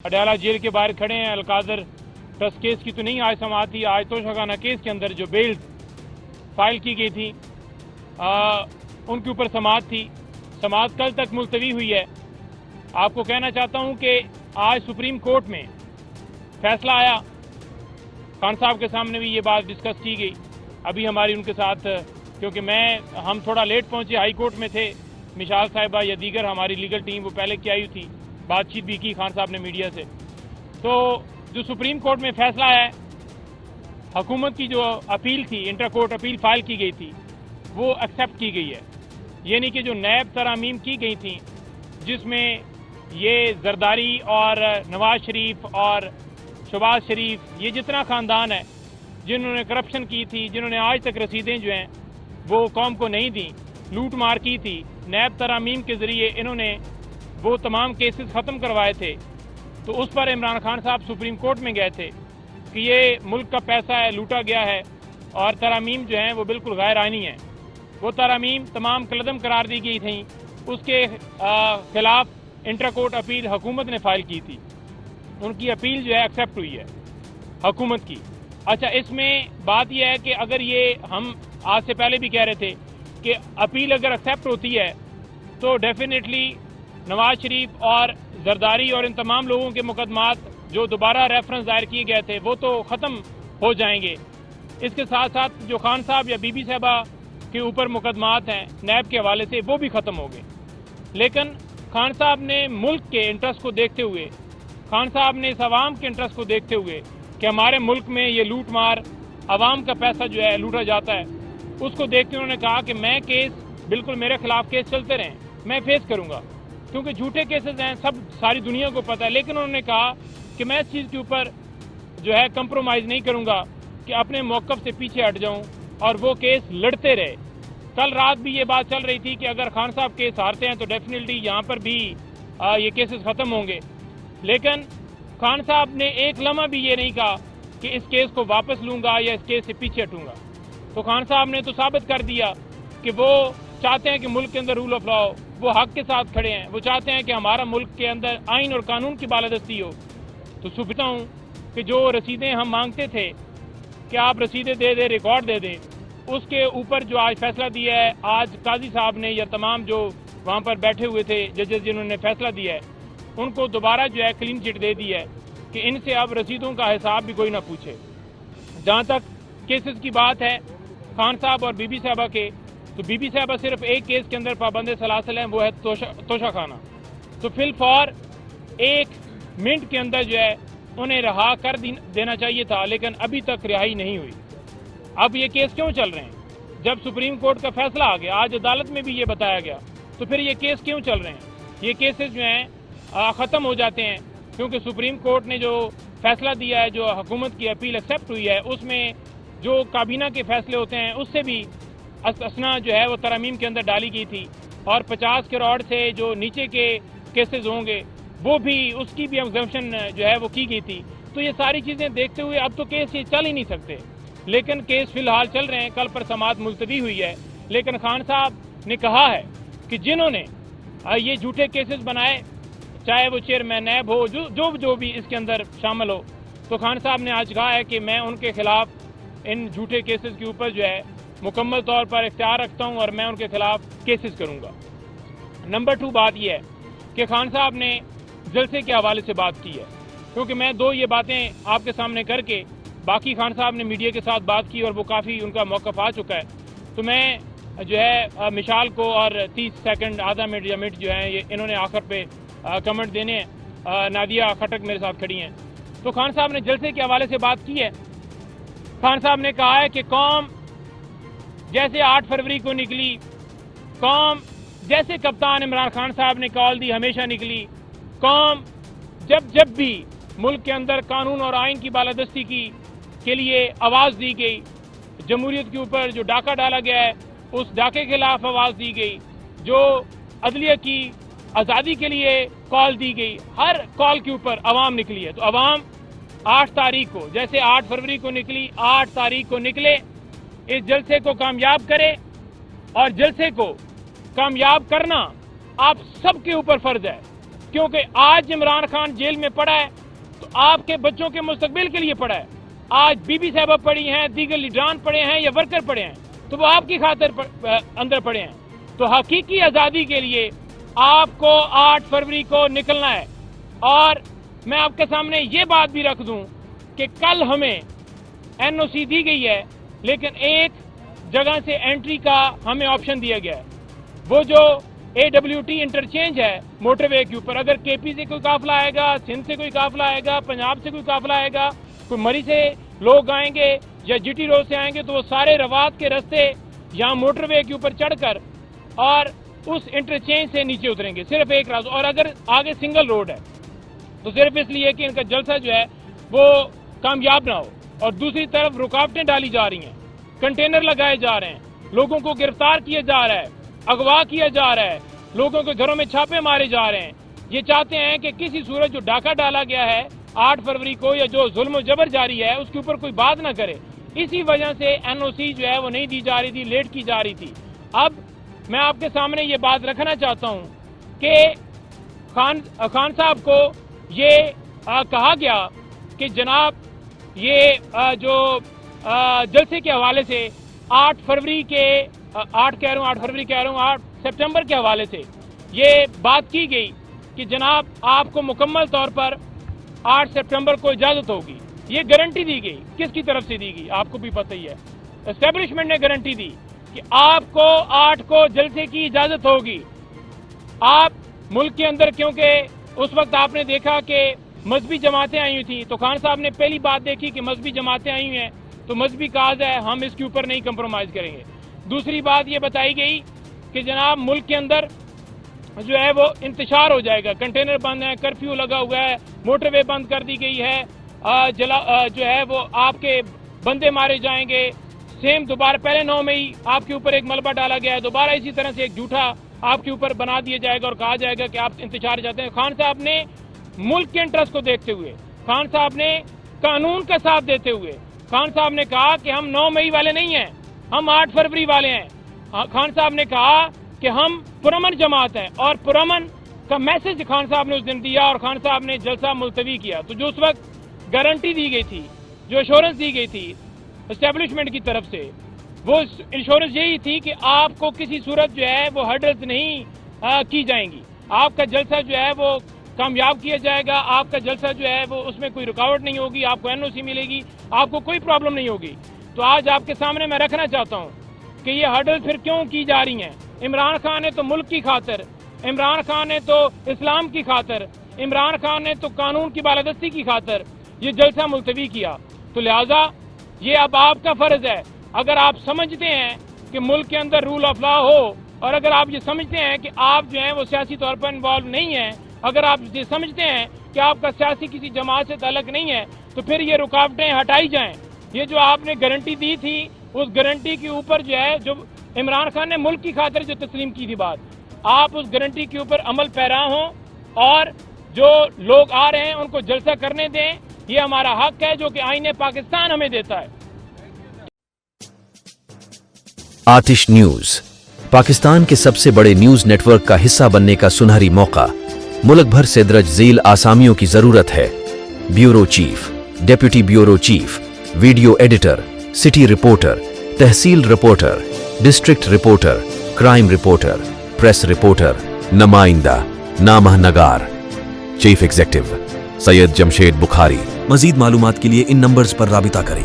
Adiala jail के बाहर खड़े हैं। अलकादर ट्रस्ट केस की तो नहीं आज समाअत थी, आज तोशाखाना केस के अंदर जो बेल फाइल की गई थी उनके ऊपर समाअत थी। समाअत कल तक मुलतवी हुई है। आपको कहना चाहता हूं कि आज सुप्रीम कोर्ट में फैसला आया। खान साहब के सामने भी ये बात डिस्कस की गई। अभी हमारी उनके साथ, क्योंकि हम थोड़ा लेट पहुंचे, हाई कोर्ट में थे, मिशाल साहिबा या दीगर हमारी लीगल टीम वो पहले की आई थी, बातचीत भी की खान साहब ने मीडिया से। तो जो सुप्रीम कोर्ट में फैसला है, हुकूमत की जो अपील थी, इंटर कोर्ट अपील फाइल की गई थी, वो एक्सेप्ट की गई है। यानी कि जो नैब तरामीम की गई थी, जिसमें ये जरदारी और नवाज शरीफ और शहबाज शरीफ, ये जितना ख़ानदान है जिन्होंने करप्शन की थी, जिन्होंने आज तक रसीदें जो हैं वो कौम को नहीं दी, लूट मार की थी, नैब तरामीम के ज़रिए इन्होंने वो तमाम केसेस ख़त्म करवाए थे। तो उस पर इमरान खान साहब सुप्रीम कोर्ट में गए थे कि ये मुल्क का पैसा है, लूटा गया है और तरामीम जो हैं वो बिल्कुल गैर आइनी है। वो तरामीम तमाम कलदम करार दी गई थी। उसके खिलाफ इंटर कोर्ट अपील हुकूमत ने फाइल की थी। उनकी अपील जो है एक्सेप्ट हुई है हुकूमत की। अच्छा, इसमें बात यह है कि अगर ये हम आज से पहले भी कह रहे थे कि अपील अगर एक्सेप्ट होती है तो डेफिनेटली नवाज शरीफ और जरदारी और इन तमाम लोगों के मुकदमात जो दोबारा रेफरेंस दायर किए गए थे वो तो ख़त्म हो जाएंगे। इसके साथ साथ जो खान साहब या बीबी साहबा के ऊपर मुकदमात हैं नैब के हवाले से, वो भी ख़त्म हो गए। लेकिन खान साहब ने मुल्क के इंटरेस्ट को देखते हुए, खान साहब ने इस आवाम के इंटरेस्ट को देखते हुए कि हमारे मुल्क में ये लूट मार, आवाम का पैसा जो है लूटा जाता है, उसको देखते उन्होंने कहा कि मैं केस, बिल्कुल मेरे खिलाफ केस चलते रहें, मैं फेस करूँगा, क्योंकि झूठे केसेस हैं, सब सारी दुनिया को पता है। लेकिन उन्होंने कहा कि मैं इस चीज़ के ऊपर जो है कंप्रोमाइज़ नहीं करूँगा कि अपने मौक़िफ़ से पीछे हट जाऊँ और वो केस लड़ते रहे। कल रात भी ये बात चल रही थी कि अगर खान साहब केस हारते हैं तो डेफिनेटली यहाँ पर भी ये केसेस ख़त्म होंगे। लेकिन खान साहब ने एक लम्हा भी ये नहीं कहा कि इस केस को वापस लूँगा या इस केस से पीछे हटूँगा। तो खान साहब ने तो साबित कर दिया कि वो चाहते हैं कि मुल्क के अंदर रूल ऑफ लॉ, वो हक के साथ खड़े हैं। वो चाहते हैं कि हमारा मुल्क के अंदर आइन और कानून की बालादस्ती हो। तो सुनता हूँ कि जो रसीदें हम मांगते थे कि आप रसीदें दे दें, रिकॉर्ड दे दें, उसके ऊपर जो आज फैसला दिया है, आज काजी साहब ने या तमाम जो वहाँ पर बैठे हुए थे जजेस जिन्होंने फैसला दिया है, उनको दोबारा जो है क्लीन चिट दे दी है कि इनसे अब रसीदों का हिसाब भी कोई ना पूछे। जहाँ तक केसेस की बात है खान साहब और बीबी साहबा के, तो बीबी साहबा सिर्फ एक केस के अंदर पाबंद सलासल हैं, वो है तोशाखाना। तो फिल फॉर 1 मिनट के अंदर जो है उन्हें रहा कर देना चाहिए था, लेकिन अभी तक रिहाई नहीं हुई। अब ये केस क्यों चल रहे हैं? जब सुप्रीम कोर्ट का फैसला आ गया, आज अदालत में भी ये बताया गया, तो फिर ये केस क्यों चल रहे हैं? ये केसेस जो हैं ख़त्म हो जाते हैं, क्योंकि सुप्रीम कोर्ट ने जो फैसला दिया है, जो हुकूमत की अपील एक्सेप्ट हुई है, उसमें जो काबीना के फैसले होते हैं उससे भी असना जो है वो तरामीम के अंदर डाली गई थी, और 50 करोड़ से जो नीचे के केसेस होंगे वो भी, उसकी भी एग्जम्पशन जो है वो की गई थी। तो ये सारी चीज़ें देखते हुए अब तो केस ये चल ही नहीं सकते, लेकिन केस फिलहाल चल रहे हैं। कल पर समाअत मुलतवी हुई है, लेकिन खान साहब ने कहा है कि जिन्होंने ये झूठे केसेस बनाए, चाहे वो चेयरमैन नैब हो, जो भी इसके अंदर शामिल हो, तो खान साहब ने आज कहा है कि मैं उनके खिलाफ इन झूठे केसेस के ऊपर जो है मुकम्मल तौर पर इख्तियार रखता हूं और मैं उनके खिलाफ केसेस करूंगा। नंबर 2 बात यह है कि खान साहब ने जलसे के हवाले से बात की है, क्योंकि मैं 2 ये बातें आपके सामने करके, बाकी खान साहब ने मीडिया के साथ बात की और वो काफ़ी उनका मौक़िफ़ आ चुका है। तो मैं जो है मिशाल को और 30 सेकंड, आधा मिनट या मिनट जो है ये इन्होंने आखिर पे कमेंट देने हैं। नादिया खटक मेरे साथ खड़ी हैं। तो खान साहब ने जलसे के हवाले से बात की है। खान साहब ने कहा है कि कौम जैसे 8 फरवरी को निकली, कौम जैसे कप्तान इमरान खान साहब ने कॉल दी हमेशा निकली, कौम जब भी मुल्क के अंदर कानून और आइन की बालादस्ती के लिए आवाज़ दी गई, जमहूरियत के ऊपर जो डाका डाला गया है उस डाके के खिलाफ आवाज़ दी गई, जो अदलिया की आज़ादी के लिए कॉल दी गई, हर कॉल के ऊपर अवाम निकली है। तो अवाम 8 तारीख को, जैसे 8 फरवरी को निकली, 8 तारीख को निकले, इस जलसे को कामयाब करे, और जलसे को कामयाब करना आप सबके ऊपर फर्ज है। کیونکہ آج عمران خان جیل میں پڑا ہے تو آپ کے بچوں کے مستقبل کے لیے پڑا ہے. آج بی بی صاحبہ پڑی ہیں, دیگر لیڈران پڑے ہیں یا ورکر پڑے ہیں تو وہ آپ کی خاطر اندر پڑے ہیں. تو حقیقی آزادی کے لیے آپ کو 8 فروری کو نکلنا ہے. اور میں آپ کے سامنے یہ بات بھی رکھ دوں کہ کل ہمیں NOC دی گئی ہے, لیکن ایک جگہ سے انٹری کا ہمیں آپشن دیا گیا ہے. وہ جو AWT انٹرچینج ہے موٹر وے کے اوپر, اگر KP سے کوئی قافلہ آئے گا, سندھ سے کوئی قافلہ آئے گا, پنجاب سے کوئی قافلہ آئے گا, کوئی مری سے لوگ آئیں گے یا GT روڈ سے آئیں گے, تو وہ سارے روات کے رستے یہاں موٹر وے کے اوپر چڑھ کر اور اس انٹرچینج سے نیچے اتریں گے. صرف ایک راستہ. اور اگر آگے سنگل روڈ ہے تو صرف اس لیے کہ ان کا جلسہ جو ہے وہ کامیاب نہ ہو. اور دوسری طرف رکاوٹیں ڈالی جا رہی ہیں, کنٹینر لگائے جا رہے ہیں, لوگوں کو گرفتار کیا جا رہا ہے, اغوا کیا جا رہا ہے, لوگوں کے گھروں میں چھاپے مارے جا رہے ہیں. یہ چاہتے ہیں کہ کسی صورت جو ڈاکہ ڈالا گیا ہے 8 فروری کو یا جو ظلم و جبر جاری ہے اس کے اوپر کوئی بات نہ کرے. اسی وجہ سے NOC جو ہے وہ نہیں دی جا رہی تھی, لیٹ کی جا رہی تھی. اب میں آپ کے سامنے یہ بات رکھنا چاہتا ہوں کہ خان صاحب کو یہ کہا گیا کہ جناب یہ جو جلسے کے حوالے سے 8 فروری کے 8 سپٹمبر کے حوالے سے یہ بات کی گئی کہ جناب آپ کو مکمل طور پر 8 سپٹمبر کو اجازت ہوگی. یہ گارنٹی دی گئی. کس کی طرف سے دی گئی آپ کو بھی پتہ ہی ہے. اسٹیبلشمنٹ نے گارنٹی دی کہ آپ کو 8 کو جلسے کی اجازت ہوگی. آپ ملک کے اندر, کیونکہ اس وقت آپ نے دیکھا کہ مذہبی جماعتیں آئی ہوئی تھیں, تو خان صاحب نے پہلی بات دیکھی کہ مذہبی جماعتیں آئی ہوئی ہیں تو مذہبی کاز ہے, ہم اس کے اوپر نہیں کمپرومائز کریں گے. دوسری بات یہ بتائی گئی کہ جناب ملک کے اندر جو ہے وہ انتشار ہو جائے گا, کنٹینر بند ہیں, کرفیو لگا ہوا ہے, موٹر وے بند کر دی گئی ہے, جو ہے وہ آپ کے بندے مارے جائیں گے. سیم دوبارہ پہلے 9 مئی آپ کے اوپر ایک ملبہ ڈالا گیا ہے, دوبارہ اسی طرح سے ایک جھوٹا آپ کے اوپر بنا دیا جائے گا اور کہا جائے گا کہ آپ انتشار چاہتے ہیں. خان صاحب نے ملک کے انٹرسٹ کو دیکھتے ہوئے, خان صاحب نے قانون کا ساتھ دیتے ہوئے, خان صاحب نے کہا کہ ہم 9 مئی والے نہیں ہیں, ہم 8 فروری والے ہیں. خان صاحب نے کہا کہ ہم پرامن جماعت ہیں, اور پرامن کا میسج خان صاحب نے اس دن دیا اور خان صاحب نے جلسہ ملتوی کیا. تو جو اس وقت گارنٹی دی گئی تھی, جو ایشورنس دی گئی تھی اسٹیبلشمنٹ کی طرف سے, وہ انشورنس یہی تھی کہ آپ کو کسی صورت جو ہے وہ ہرڈلز نہیں کی جائیں گی. آپ کا جلسہ جو ہے وہ کامیاب کیا جائے گا, آپ کا جلسہ جو ہے وہ اس میں کوئی رکاوٹ نہیں ہوگی, آپ کو NOC ملے گی, آپ کو کوئی پرابلم نہیں ہوگی. تو آج آپ کے سامنے میں رکھنا چاہتا ہوں کہ یہ ہرڈل پھر کیوں کی جا رہی ہیں. عمران خان نے تو ملک کی خاطر, عمران خان نے تو اسلام کی خاطر, عمران خان نے تو قانون کی بالادستی کی خاطر یہ جلسہ ملتوی کیا. تو لہٰذا یہ اب آپ کا فرض ہے, اگر آپ سمجھتے ہیں کہ ملک کے اندر رول آف لا ہو, اور اگر آپ یہ سمجھتے ہیں کہ آپ جو ہیں وہ سیاسی طور پر انوالو نہیں ہیں, اگر آپ یہ سمجھتے ہیں کہ آپ کا سیاسی کسی جماعت سے تعلق نہیں ہے, تو پھر یہ رکاوٹیں ہٹائی جائیں. یہ جو آپ نے گارنٹی دی تھی, اس گارنٹی کے اوپر جو ہے, جو عمران خان نے ملک کی خاطر جو تسلیم کی تھی بات, آپ اس گارنٹی کے اوپر عمل پیرا ہوں, اور جو لوگ آ رہے ہیں ان کو جلسہ کرنے دیں. یہ ہمارا حق ہے جو کہ آئین پاکستان ہمیں دیتا ہے. آتش نیوز پاکستان کے سب سے بڑے نیوز نیٹ ورک کا حصہ بننے کا سنہری موقع. ملک بھر سے درج ذیل آسامیوں کی ضرورت ہے. Bureau chief, deputy bureau chief, video editor, city reporter, تحصیل reporter, district reporter, crime reporter, press reporter, نمائندہ, نامہ نگار. Chief executive Syed Jamshed Bukhari. مزید معلومات کے لیے ان نمبرز پر رابطہ کریں.